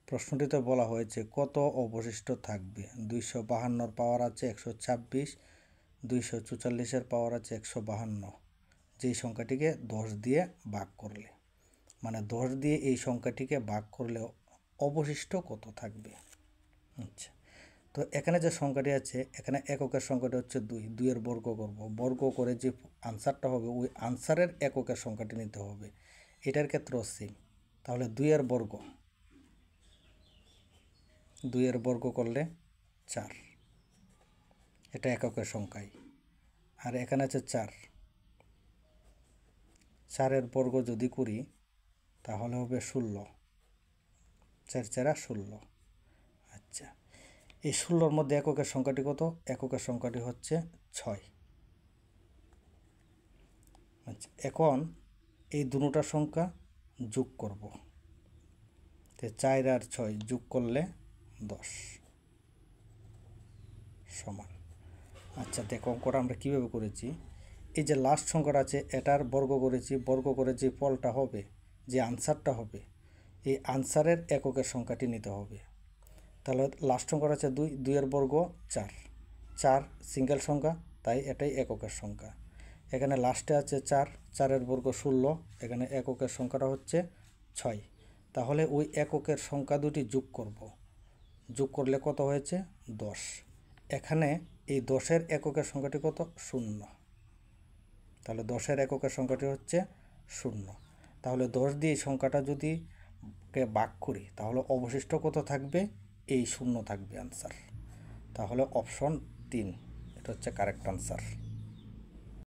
প্রশ্নটিতে বলা হয়েছে কত অবশিষ্ট থাকবে। 252 পাওয়ার আছে 126, 244 পাওয়ার আছে 152, যেই সংখ্যাটিকে 10 দিয়ে ভাগ করলে, মানে 10 দিয়ে এই সংখ্যাটিকে ভাগ করলে অবশিষ্ট কত থাকবে। আচ্ছা, তো এখানে যে সংখ্যাটি আছে, এখানে এককের সংখ্যাটি হচ্ছে 2, 2 বর্গ করব, বর্গ করে যে আনসারটা হবে ওই আনসারের এককের সংখ্যাটি নিতে হবে। এটার ক্ষেত্রেও সেম। তাহলে 2 বর্গ, 2 বর্গ করলে 4, এটা এককের সংখ্যায়। আর এখানে আছে 4, 4 বর্গ যদি করি তাহলে হবে 16, 4 4 16। আচ্ছা, এই 16-র মধ্যে এককের সংখ্যাটি কত? এককের সংখ্যাটি হচ্ছে 6। আচ্ছা, এখন এই দুটোটা সংখ্যা যোগ করব, তো 4 আর 6 যোগ করলে 10 সমান। আচ্ছা, দেখো অঙ্কটা আমরা কীভাবে করেছি। এই যে লাস্ট সংখ্যাটা আছে এটার বর্গ করেছি, বর্গ করে যে ফলটা হবে, যে আনসারটা হবে, এই আনসারের এককের সংখ্যাটি নিতে হবে। তাহলে লাস্ট সংখ্যাটা আছে 2, 2 বর্গ 4, 4 সিঙ্গেল সংখ্যা, তাই এটাই এককের সংখ্যা। এখানে লাস্টে আছে 4, 4 বর্গ 16, এখানে এককের সংখ্যাটা হচ্ছে 6। তাহলে ওই এককের সংখ্যা দুটি যোগ করব, যোগ করলে কত হয়েছে? 10। এখানে এই 10-এর এককের সংখ্যাটি কত? 0। তাহলে 10-এর এককের সংখ্যাটি হচ্ছে 0। তাহলে 10 দিয়ে সংখ্যাটা যদি ভাগ করি তাহলে অবশিষ্ট কত থাকবে? এই 0 থাকবে আনসার। তাহলে অপশন 3 এটা হচ্ছে কারেক্ট আনসার।